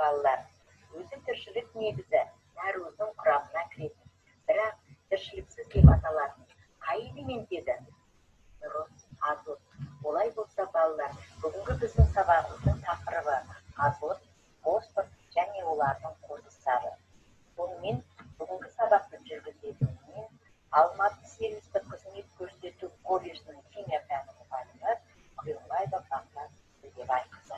балалар, өзі тіршілік негізі нәруыздің құрамына кіретін, бірақ тіршіліксіз деп аталатын қай элемент еді? Дұрыс, азот. Олай болса балалар, бүгінгі біздің сабағымыздың тақырыбы азот, фосфор және олардың қосылыстары. Сонымен бүгінгі сабақты жүргізетін мен Алматы сервистік қызмет көрсету колледжінің химия пәні мұғалімі Құйылбаева Бақыт Өтебайқызы.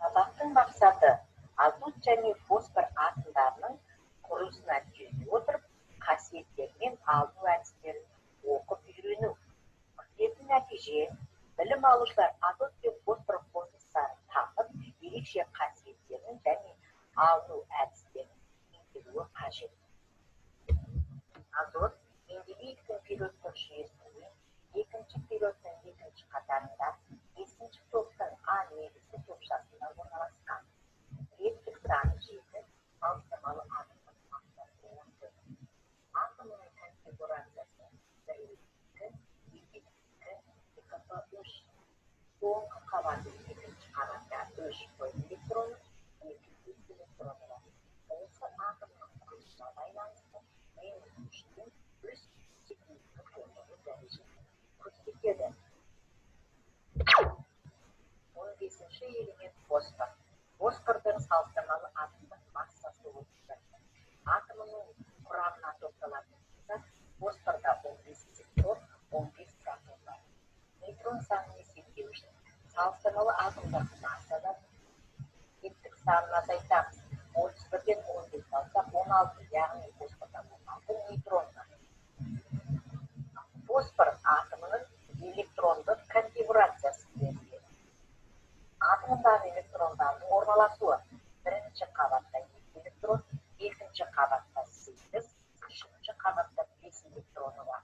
Сабақтың мақсаты азот және фосфор атомдарының құрылысына түйіне отырып, қасиеттері мен алыну әдістерін оқып үйрену. Күтетін нәтиже, білім алушылар азот пен фосфор қосылыстарын тақып, ерекше қасиеттерін және алыну әдістерін меңгеруі қажет. Азот Менделеевтің периодтық жүйесінде екінші периодтың екінші қатарында бесінші топтың А негізгі топшасында орналасқан. Реттік саны 7, салыстырмалы атомның массасы 14. Атомның конфигурациясы 1-2, 2-2, 2-3. Соңғы қабаты екінші қабатта 3 электроны, 2 электроны бар. Осы атомның құрылысына байланысты -3-тен +8-ге көтерілу дәрежесін көрсетеді. 15-ші элемент фосфор. Фосфордың салыстырмалы атомдық массасы 31. Атомының құрамына тоқталатын болсақ, фосфорда 15 электрон, 15 протон бар. Нейтрон санын есептеу үшін салыстырмалы атомдық массадан реттік санын азайтамыз. 31-ден 15 алсақ 16, яғни фосфорда 16 нейтрон бар. Фосфор атомының электрондық конфигурациясы беріледі. Атомдағы электрондардың орналасуы: бірінші қабатта 2 электрон, екінші қабатта 8, үшінші қабатта 5 электроны бар.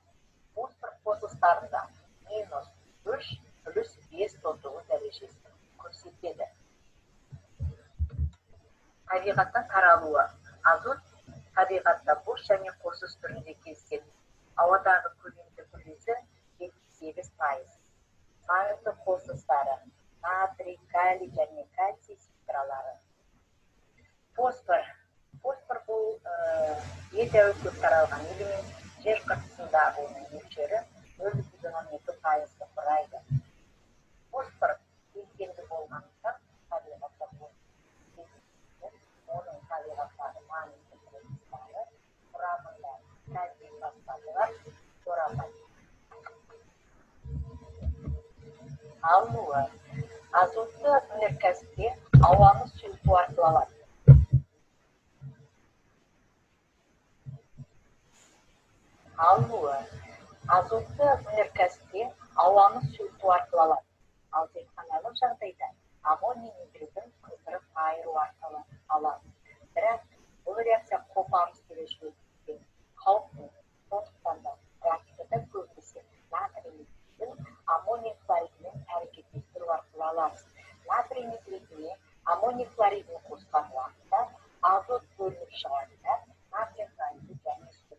Фосфор қосылыстарында -3 +5 тотығу дәрежесін көрсетеді. Табиғаттан таралуы. Азот табиғатта бос және қосылыс түрінде кездеседі. Ауадағы көлемдік үлесі 78%. Маңызды қосылыстары: натрий, калий және кальций спиралары. Фосфор. Фосфор бұл едәуір көп таралған элемент. Жер қыртысындағы оның мөлшері 0,2%-ны құрайды. Фосфор белсенді болғандықтан табиғатта оның табиғаттағы маңызды қосылыстары құрамында кальций фосфаты бар, хлорафат. Алынуы. Азотты өнеркәсіпте ауаны сұйылту арқылы алады. Алынуы. Азотты өнеркәсіпте ауаны сұйылту арқылы алады. Ал зертханалық жағдайда аммоний нитратын қыздырып айыру арқылы алады. Бірақ бұл реакция қопарылыс келешілерге қауіпті. Сондықтан да практикада көбінесе натрий нитратын аммоний хлоридімен әрекеттестіру арқылы аламыз. Натрий нитритіне аммоний хлоридін қосқан уақытта азот бөлініп шығады да натрий хлориді және су.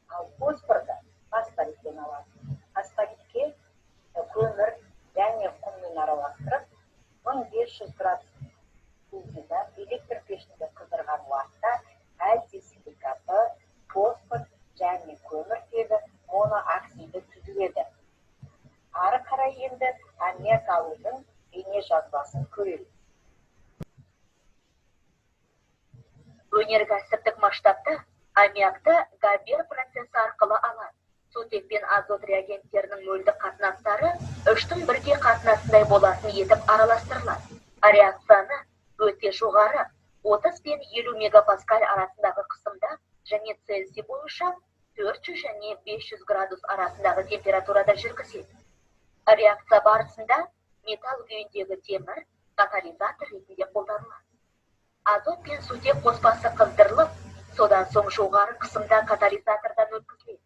Ал фосфорда фосфоритпен алады. Фосфоритке көмір және құммен араластырып 1500 градус Цельсияда электр пешінде қыздырған уақытта кальций силикаты, фосфор және көміртегі монооксиді түзіледі. Ары қарай енді аммиак алудың бейне жазбасын көреміз. Өнеркәсіптік масштабта аммиакты Габер процесі арқылы алады. Сутек пен азот реагенттерінің мөлдік қатынастары 3-тің 1-ге қатынасындай болатын етіп араластырылады. Реакцияны өте жоғары 30 пен 50 мегапаскаль арасындағы қысымда және Цельсий бойынша 400 және 500 градус арасындағы температурада жүргізеді. Реакция барысында металл күйіндегі темір катализатор ретінде қолданылады. Азот пен сутек қоспасы қыздырылып, содан соң жоғары қысымда катализатордан өткізіледі.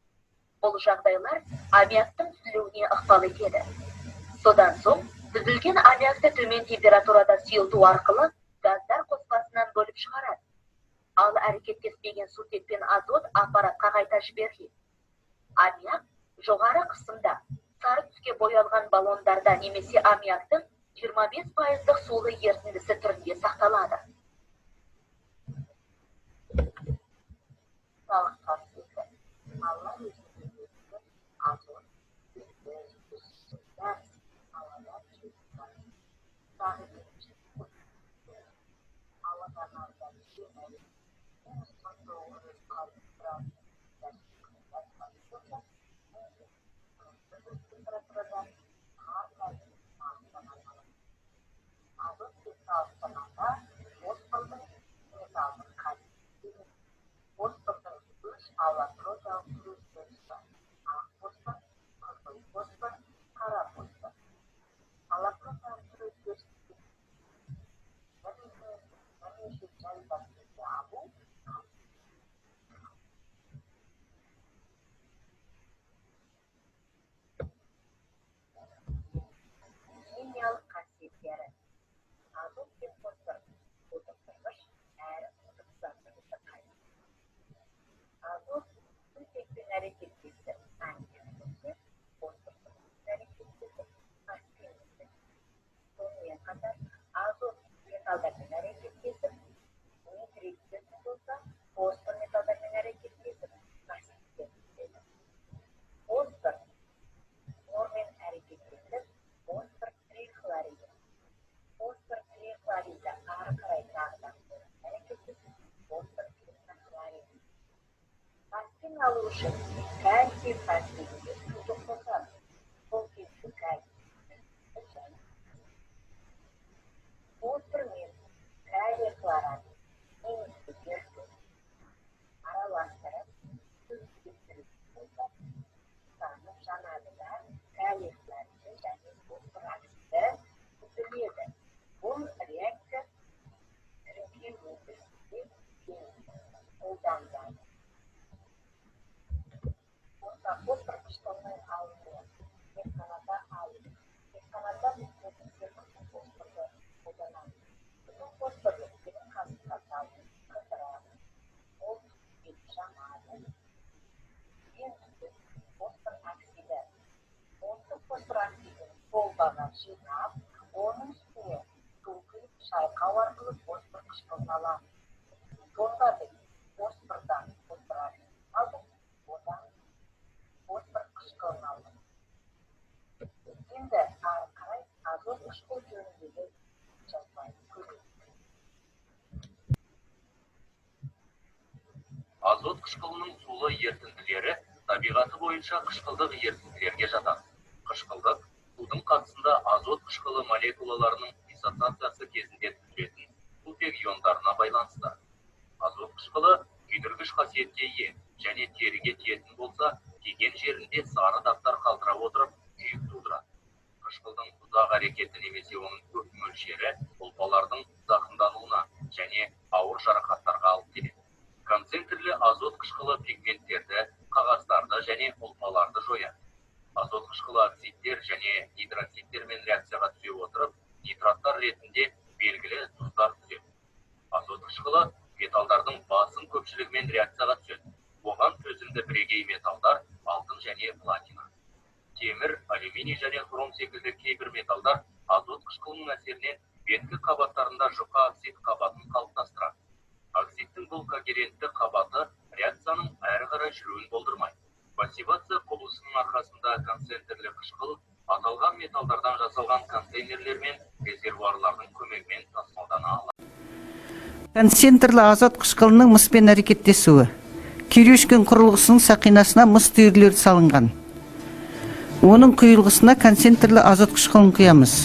Бұл жағдайлар аммиактың түзілуіне ықпал етеді. Содан соң түзілген аммиакты төмен температурада сұйылту арқылы газдар қоспасынан бөліп шығарады. Ал әрекеттеспеген сутек пен азот аппаратқа қайта жіберіледі. Аммиак жоғары қысымда Сары түске боялған баллондарда немесе аммиактың 25%-ық сулы ерітіндісі түрінде сақталады. Салық қасиеті. Алла өзінің азот, ауадан жеткен ауадан алған азот кристаллықтарында фосфордың металдың кальций, фосфордың үш аллотротиялық күрескері бар. Ақ фосфор, қызыл фосфор, қара фосфор. Аллотротиялық күрескері бірнеше жайларды алу химиялық қасиеттері. Азот пен фосфор тотықтырғыш әрі тотықсандырғышы қайсы. Азот сутекпен әрекеттесіп аммиакпен, фосфордың әрекеттесіп аспенмен. Сонымен қатар азот металдармен әрекеттесіп нитритпен болса, фосфор металдармен әрекеттесіп аситпен түседі. Фосфор хлормен әрекеттесіп фосфор трихлориді. Фосфор трихлориді ары қарай тағыдан әрекеттесіп фосфор трихлориді. Аспен алу үшін кальций фосфатты суды қосады. Сол кезде кальций фосфор мен калий хлорид немесе ертіс араластырып сүзгістіріп болса, тұтанып жанады да калий хлориді және фосфор оксиді түзіледі. Бұл реакция іріңке өндірісінде қолданылады. Фосфор қышқылының алынуы зертханада алынып, зертханада фосфорды қолданады. Бүтін фосфорды тегін қасыққа салып қыздырады. Ол түспен жанады. Ең түсіп фосфор оксиді. Осы фосфор оксидін қолбаға жинап, оның үстіне су құйып шайқау арқылы фосфор қышқылын аламыз. Сонда біз фосфордан фосфор оксид алдық, одан фосфор қышқылын алдық. Енді ары қарай азот қышқыл жөніндегі жазбайды көрейік. Азот қышқылының сулы ерітінділері табиғаты бойынша қышқылдық ерітінділерге жатады. Қышқылдық судың қатысында азот қышқылы молекулаларының диссоциациясы кезінде түзілетін сутек иондарына байланысты. Азот қышқылы күйдіргіш қасиетке ие және теріге тиетін болса, тиген жерінде сары дақтар қалдыра отырып күйік тудырады. Қышқылдың ұзақ әрекеті немесе оның көп мөлшері ұлпалардың зақымдануына және ауыр жарақаттарға алып келеді. Концентрлі азот қышқылы пигменттерді, қағаздарды және ұлпаларды жояды. Азот қышқылы оксидтер және гидроксидтермен реакцияға түсе отырып, нитраттар ретінде белгілі тұздар түзеді. Азот қышқылы металдардың басым көпшілігімен реакцияға түседі. Оған төзімді бірегей металдар алтын және платина. Темір, алюминий және хром секілді кейбір металдар азот қышқылының әсерінен беткі қабаттарында жұқа оксид қабатын қалыптастырады. Оксидтің бұл когерентті қабаты реакцияның әрі қарай жүруін болдырмайды. Пассивация құбылысының арқасында концентрлі қышқыл аталған металдардан жасалған контейнерлер мен резервуарлардың көмегімен тасымалдана алады. Концентрлі азот қышқылының мыспен әрекеттесуі. Кюрюшкин құрылғысының сақинасына мыс түйірлері салынған. Оның құйылғысына концентрлі азот қышқылын құямыз.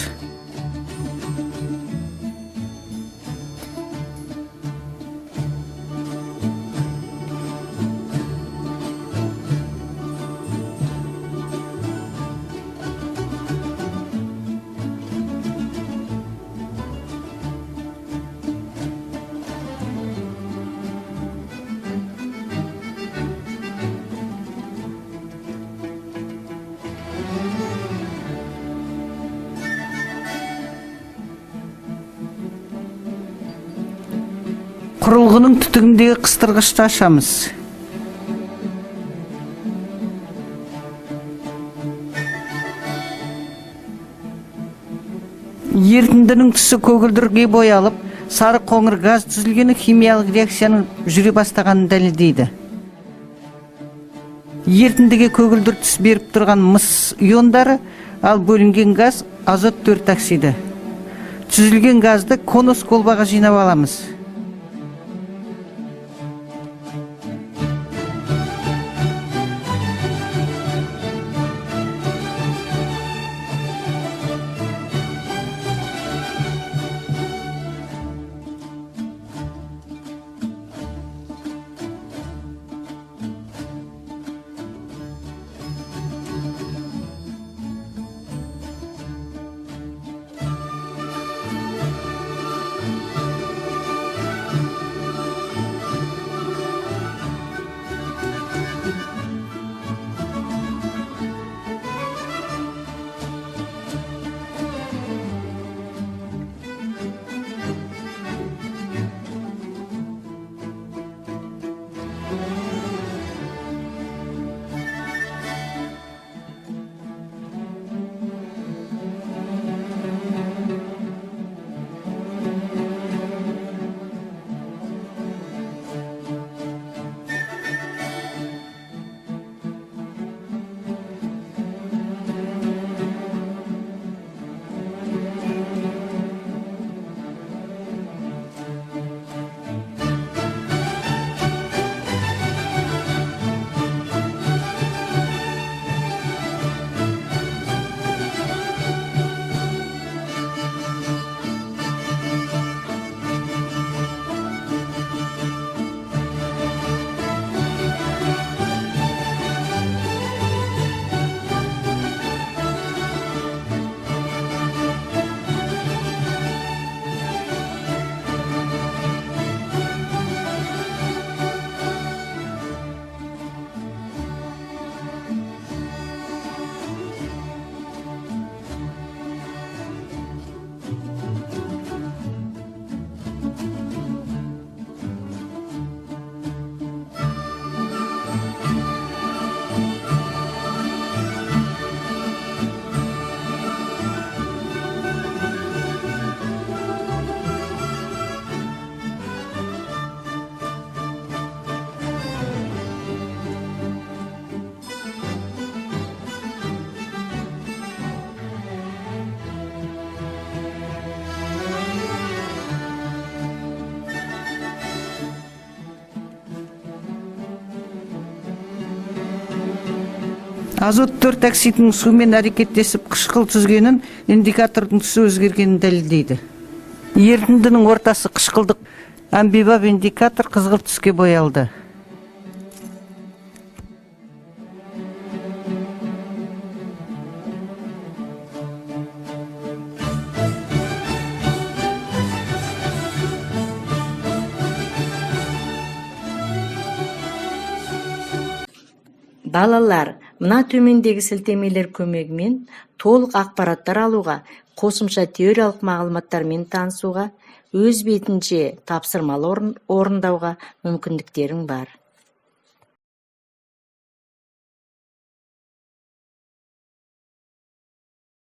Құрылғының түтігіндегі қыстырғышты ашамыз. Ерітіндінің түсі көгілдірге боялып, сары қоңыр газ түзілгені химиялық реакцияның жүре бастағанын дәлелдейді. Ерітіндіге көгілдір түс беріп тұрған мыс иондары, ал бөлінген газ азот 4 оксиді. Түзілген газды конус колбаға жинап аламыз. Азот 4 оксидінің сумен әрекеттесіп қышқыл түзгенін, индикатордың түсі өзгергенін дәлелдейді. Ерітіндінің ортасы қышқылдық амбибап индикатор қызғылт түске боялды. Балалар, мына төмендегі сілтемелер көмегімен толық ақпараттар алуға, қосымша теориялық мағлұматтармен танысуға, өз бетінше тапсырмалы орындауға мүмкіндіктерің бар.